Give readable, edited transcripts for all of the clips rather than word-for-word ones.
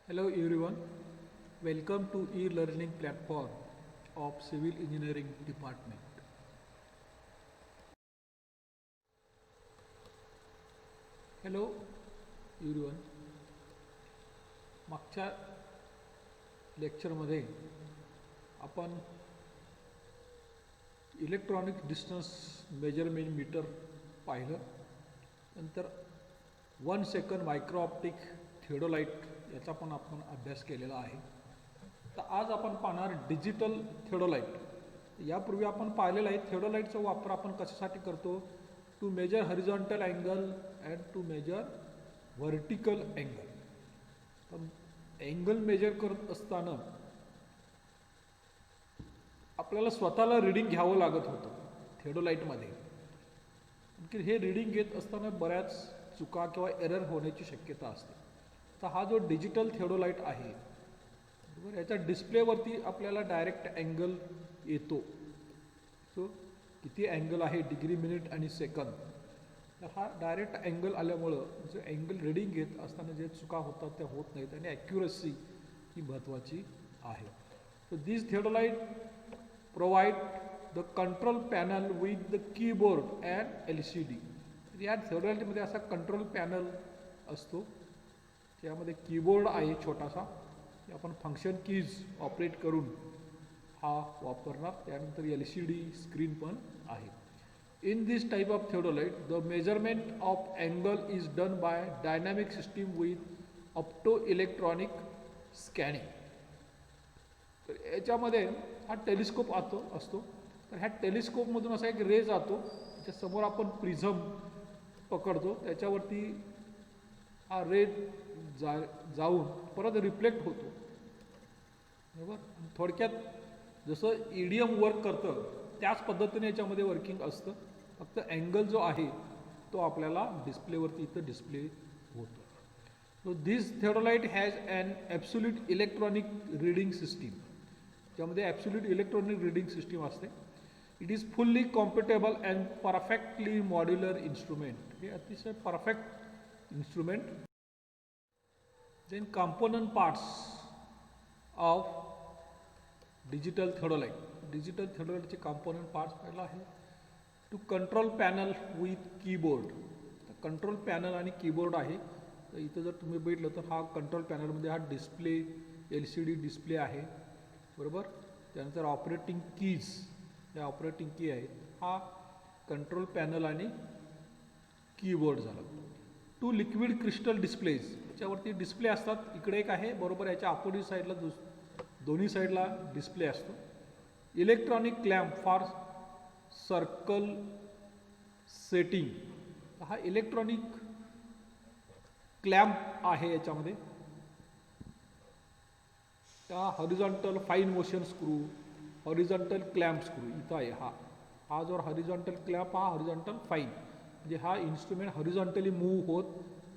Hello everyone, welcome to e-learning platform of Civil Engineering Department. Hello everyone, मागच्या लेक्चरमध्ये आपण electronic distance measurement metre पाहिलं. नंतर 1 second micro optic theodolite याचा पण आपण अभ्यास केलेला आहे. तर आज आपण पाहणार डिजिटल थिओडोलाइट. यापूर्वी आपण पाहिलेलं आहे थिओडोलाइटचा वापर आपण कशासाठी करतो, to measure horizontal angle and to measure vertical angle. तर अँगल मेजर करत असताना आपल्याला स्वतःला रिडिंग घ्यावं लागत होतं थिओडोलाइटमध्ये. आणखी हे रिडिंग घेत असताना बऱ्याच चुका किंवा एरर होण्याची शक्यता असते. तर हा जो डिजिटल थिओडोलाइट आहे बरोबर, याच्या डिस्प्लेवरती आपल्याला डायरेक्ट अँगल येतो. तो किती अँगल आहे, डिग्री, मिनिट आणि सेकंद. तर हा डायरेक्ट अँगल आल्यामुळं जो अँगल रिडिंग घेत असताना जे चुका होतात त्या होत नाहीत आणि ॲक्युरसी ही महत्त्वाची आहे. तर this theodolite provide the control panel with the keyboard and LCD. या थिओडोलाइटमध्ये असा कंट्रोल पॅनल असतो, त्यामध्ये कीबोर्ड आहे छोटासा, आपण फंक्शन कीज ऑपरेट करून हा वापरणार. त्यानंतर LCD स्क्रीन पण आहे. In this type of theodolite, the measurement of angle is done by dynamic system with optoelectronic scanning. तर याच्यामध्ये हा टेलिस्कोप असतो. तर ह्या टेलिस्कोपमधून असा एक रे जातो, त्याच्यासमोर आपण प्रिझम पकडतो, त्याच्यावरती हा रे जाऊन परत रिफ्लेक्ट होतो बरोबर. थोडक्यात जसं EDM वर्क करतं त्याच पद्धतीने याच्यामध्ये वर्किंग असतं. फक्त अँगल जो आहे तो आपल्याला डिस्प्लेवरती इथं डिस्प्ले होतो. So this theodolite has an absolute electronic reading system. त्यामध्ये ॲब्सोल्यूट इलेक्ट्रॉनिक रीडिंग सिस्टीम असते. It is fully compatible and perfectly modular instrument. हे अतिशय perfect instrument. Then component parts of digital theodolite. Digital थिओडोलाइटचे component parts पहिला आहे to control panel with keyboard. Control panel आणि keyboard आहे. तर इथं जर तुम्ही बघितलं तर हा कंट्रोल पॅनलमध्ये हा डिस्प्ले LCD डिस्प्ले आहे बरोबर. त्यानंतर ऑपरेटिंग कीज, या ऑपरेटिंग की आहेत, हा कंट्रोल पॅनल आणि कीबोर्ड झाला. टू लिक्विड क्रिस्टल डिस्प्लेज, त्याच्यावरती डिस्प्ले असतात. इकडे एक आहे बरोबर, याच्या अपोजिट साईडला दोन्ही साईडला डिस्प्ले असतो. Electronic clamp for circle setting. हा इलेक्ट्रॉनिक क्लॅम्प आहे याच्यामध्ये. त्या horizontal fine motion screw, horizontal clamp screw इथं आहे. हा जो हॉरिझॉन्टल क्लॅम्प, हा हॉरिझॉन्टल फाईन, म्हणजे हा इन्स्ट्रुमेंट हॉरिझॉन्टली मूव्ह होत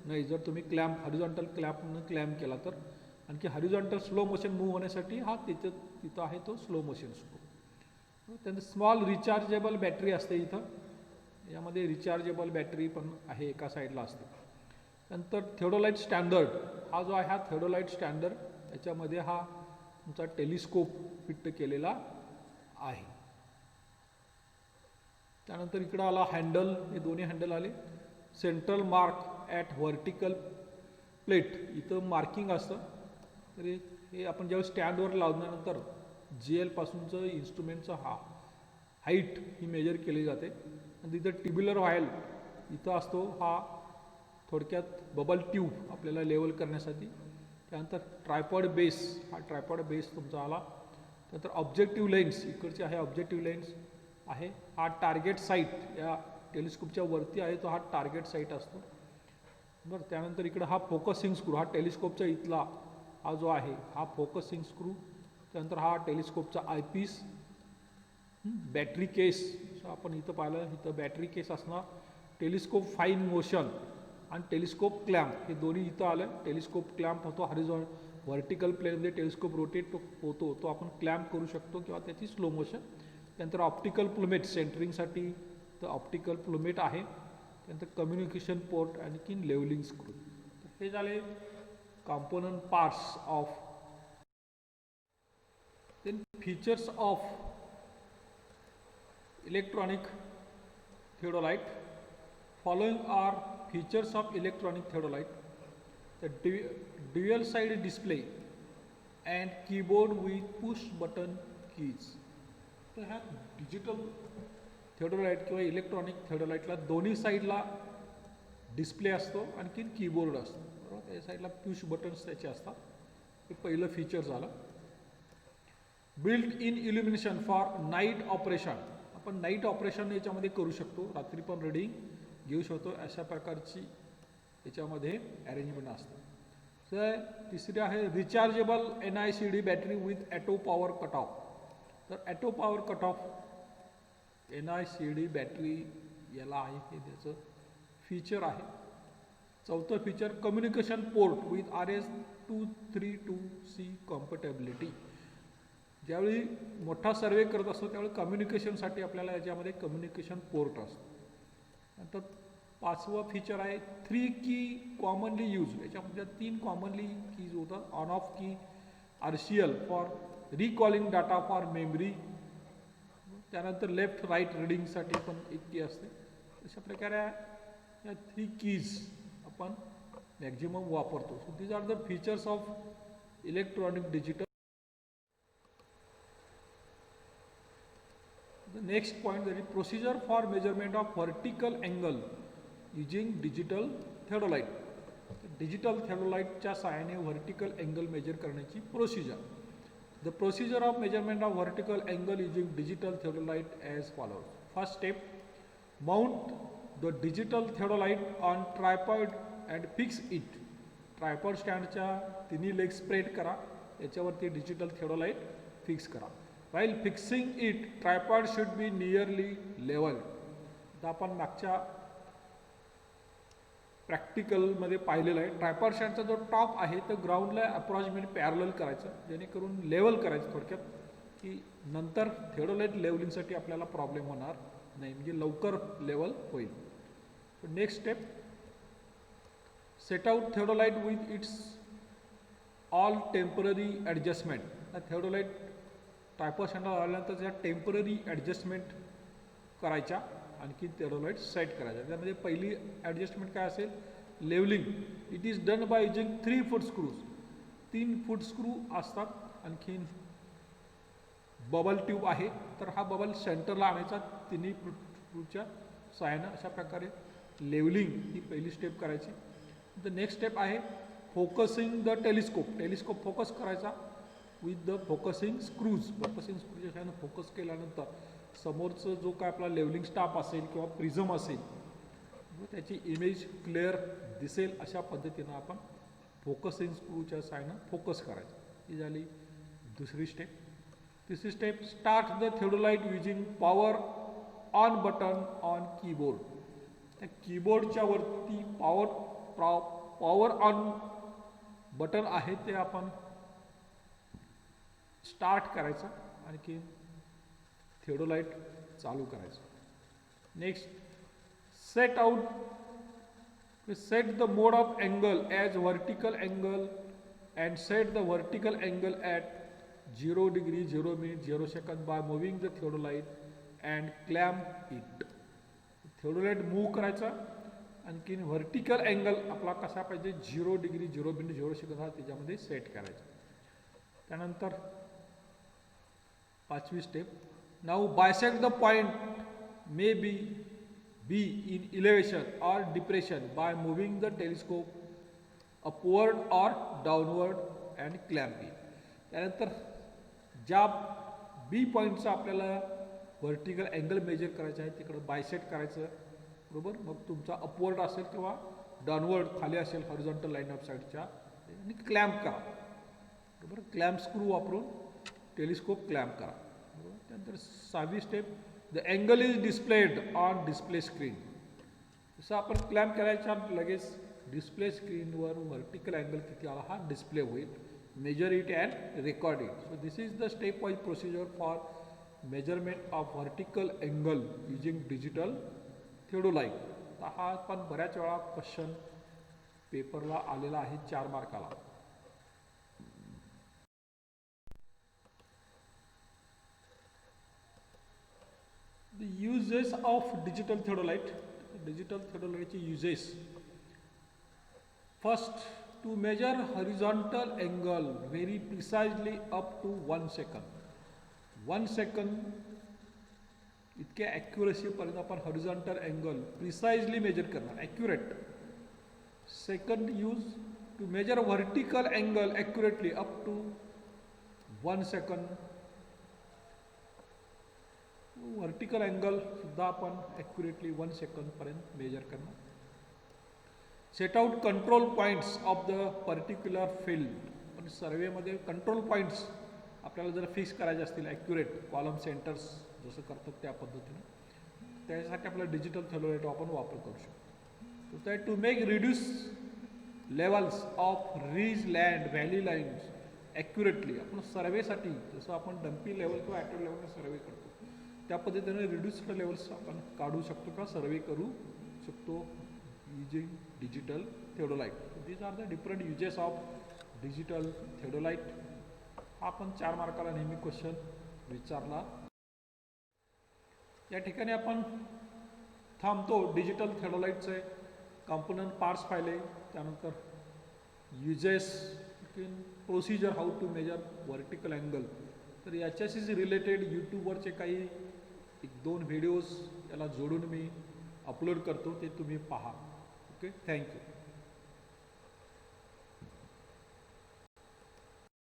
नाही जर तुम्ही हॉरिझॉन्टल क्लॅम्पनं क्लॅम्प केला तर. आणखी हॉरिझॉन्टल स्लो मोशन मूव्ह होण्यासाठी हा तिथं आहे तो स्लो मोशन स्क्रू. त्यानंतर स्मॉल रिचार्जेबल बॅटरी असते इथं. यामध्ये रिचार्जेबल बॅटरी पण आहे, एका साईडला असते. नंतर थिओडोलाइट स्टँडर्ड, हा जो आहे हा थिओडोलाइट स्टँडर्ड, याच्यामध्ये हा तुमचा टेलिस्कोप फिट केलेला आहे. त्यानंतर इकडं आला हँडल, हे दोन्ही हँडल आले. Central mark at vertical plate, इथं मार्किंग असतं. तरी हे आपण ज्यावेळी स्टँडवर लावल्यानंतर GL पासूनचं इन्स्ट्रुमेंटचं हाईट ही मेजर केली जाते. आणि तिथं ट्युब्युलर व्हायल इथं असतो, हा थोडक्यात बबल ट्यूब आपल्याला लेवल करण्यासाठी. त्यानंतर ट्रायपॉड बेस, हा ट्रायपॉड बेस तुमचा आला. त्यानंतर ऑब्जेक्टिव्ह लेन्स, इकडचे आहे ऑब्जेक्टिव्ह लेन्स आहे. हा टार्गेट साईट, या टेलिस्कोपच्या वरती आहे तो हा टार्गेट साईट असतो बरं. त्यानंतर इकडं हा फोकसिंग स्क्रू, हा टेलिस्कोपच्या इथला हा जो आहे हा फोकसिंग स्क्रू. त्यानंतर हा टेलिस्कोपचा आयपीस. बॅटरी केस आपण इथं पाहिलं, इथं बॅटरी केस असणार. टेलिस्कोप फाईन मोशन आणि टेलिस्कोप क्लॅम्प, हे दोन्ही इथं आलं. टेलिस्कोप क्लॅम्प होतो व्हर्टिकल प्लेनमध्ये टेलिस्कोप रोटेट होतो, तो आपण क्लॅम्प करू शकतो किंवा त्याची स्लो मोशन. त्यानंतर ऑप्टिकल प्लुमेट, सेंटरिंगसाठी तर ऑप्टिकल प्लुमेट आहे. त्यानंतर कम्युनिकेशन पोर्ट, आणखी लेवलिंग स्क्रू. हे झाले component parts of, then features of electronic theodolite. Following are features of electronic theodolite: the dual side display and keyboard with push button keys. तर ह्या digital theodolite किंवा electronic थिओडोलाइटला दोन्ही साईडला display असतो, आणखी कीबोर्ड असतो, बरोबर. त्या साईडला पुश बटन्स त्याचे असतात. हे पहिलं फीचर झालं. Built in illumination for night operation. आपण नाईट ऑपरेशन याच्यामध्ये करू शकतो, रात्री पण रीडिंग घेऊ शकतो, अशा प्रकारची याच्यामध्ये अरेंजमेंट असतं. तर तिसरी आहे rechargeable NICD battery with auto power cut off. तर auto power cut off NICD battery याला आहे, हे त्याचं फीचर आहे. चौथं feature communication port with RS232C compatibility. ज्यावेळी मोठा सर्वे करत असतो त्यावेळी कम्युनिकेशनसाठी आपल्याला याच्यामध्ये कम्युनिकेशन पोर्ट असतो. नंतर पाचवं फीचर आहे 3 की कॉमनली यूज. याच्यामध्ये 3 कॉमनली कीज होतात. ऑन ऑफ की, RCL for recalling data for memory. त्यानंतर लेफ्ट राईट रिडिंगसाठी पण एक की असते. अशा प्रकारे या 3 कीज आपण मॅक्झिमम वापरतो. So these are the features of electronic digital. The next point, that is procedure for measurement of vertical angle using digital theodolite. Digital थिओडोलाइटच्या सहाय्याने व्हर्टिकल अँगल मेजर करण्याची procedure. The procedure of measurement of vertical angle using digital theodolite as follows. First step, mount the digital theodolite on tripod and fix it. Tripod स्टँडच्या तिन्ही leg spread करा, याच्यावरती digital theodolite fix करा. While fixing it, tripod should be nearly level. आता आपण मागच्या प्रॅक्टिकलमध्ये पाहिलेलं आहे. ट्रायपॉड स्टँडचा जो टॉप आहे तो ग्राउंडला अप्रॉक्सिमेट पॅरलल करायचं, जेणेकरून लेवल करायचं थोडक्यात, की नंतर थिओडोलाइट लेवलिंगसाठी आपल्याला प्रॉब्लेम होणार नाही, म्हणजे लवकर लेवल होईल. Next step, set out theodolite with its all temporary adjustment. Theodolite tripod स्टँडला लावल्यानंतर त्या टेम्पररी ॲडजस्टमेंट करायच्या, आणखी थिओडोलाइट सेट करायचा. त्यामध्ये पहिली ॲडजस्टमेंट काय असेल, levelling. It is done by using 3 foot screws. 3 foot screw असतात. आणखीन बबल ट्यूब आहे, तर हा बबल सेंटरला आणायचा तिन्ही स्क्रूच्या सहाय्यानं. अशा प्रकारे लेवलिंग ही पहिली स्टेप करायची. द नेक्स्ट स्टेप आहे focusing the telescope. Telescope focus करायचा with the focusing screws. Focusing स्क्रूच्या सहाय्यानं फोकस केल्यानंतर समोरचं जो काय आपला लेवलिंग स्टाफ असेल किंवा प्रिझम असेल, त्याची इमेज क्लिअर दिसेल अशा पद्धतीनं आपण फोकसिंग स्क्रूच्या सहाय्यानं फोकस करायचं. ही झाली दुसरी स्टेप. तिसरी step, start the theodolite using power on button on keyboard. त्या कीबोर्डच्या वरती पॉवर ऑन बटन आहे ते आपण स्टार्ट करायचं, आणखी थिओडोलाइट चालू करायचं. Next, set the mode of angle as vertical angle and set the vertical angle at 0 degree 0 minute 0 second by moving the theodolite and clamp it. Theodolite move करायचा, आणखीन vertical angle आपला कसा पाहिजे 0 degree 0 minute 0 second हा त्याच्यामध्ये set करायचा. त्यानंतर पाचवी step, now bisect the point may be in elevation or depression by moving the telescope upward or downward and clamp it. त्यानंतर ज्या बी पॉईंटचा आपल्याला व्हर्टिकल अँगल मेजर करायचा आहे तिकडं बायसेक्ट करायचं, बरोबर. मग तुमचा अपवर्ड असेल किंवा डाउनवर्ड खाली असेल हॉरिझॉन्टल लाईन ऑफ साईडच्या, आणि क्लॅम्प करा, बरोबर. क्लॅम्प स्क्रू वापरून टेलिस्कोप क्लॅम्प करा, बरोबर. त्यानंतर 6वी step, the angle is displayed on display screen. जसं आपण क्लॅम्प करायच्या लगेच डिस्प्ले स्क्रीनवर व्हर्टिकल अँगल किती आला हा डिस्प्ले होईल. Measure it and record it. So this is the step wise procedure for measurement of vertical angle using digital theodolite. हा पण बऱ्याच वेळा क्वेश्चन पेपरला आलेला आहे 4 मार्काला. uses of digital theodolite. Digital theodolite uses. First, to measure horizontal angle very precisely up to 1 second. 1 second इतक्या ॲक्युरसीपर्यंत आपण हॉरिझॉन्टल अँगल प्रिसाइजली मेजर करणार, accurate. Second use to measure vertical angle accurately up to 1 second. Vertical angle सुद्धा आपण accurately 1 सेकंडपर्यंत measure करणार. Set out control points of the particular field. पण सर्वेमध्ये कंट्रोल पॉईंट्स आपल्याला जर फिक्स करायचे असतील ॲक्युरेट कॉलम सेंटर्स जसं करतात त्या पद्धतीने, त्यासाठी आपला डिजिटल थेरोलाइट आपण वापर करू शकतो. तर to make reduce levels of ridge land valley lines accurately. आपण सर्वेसाठी जसं आपण डम्पी लेवल किंवा ॲटो लेवलने सर्वे करतो त्या पद्धतीने रिड्यूस्ड लेवल्स आपण काढू शकतो का सर्वे करू शकतो using digital theodolite. These are the different uses of digital theodolite. हा पण 4 मार्काला नेहमी क्वेश्चन विचारला. या ठिकाणी आपण थांबतो. डिजिटल थेरोलाइटचे कॉम्पोनंट पार्ट्स पाहिले, त्यानंतर uses, procedure how to measure vertical angle. तर याच्याशीच रिलेटेड यूट्यूबवरचे काही 1-2 व्हिडिओज याला जोडून मी अपलोड करतो, ते तुम्ही पहा. Okay, thank you.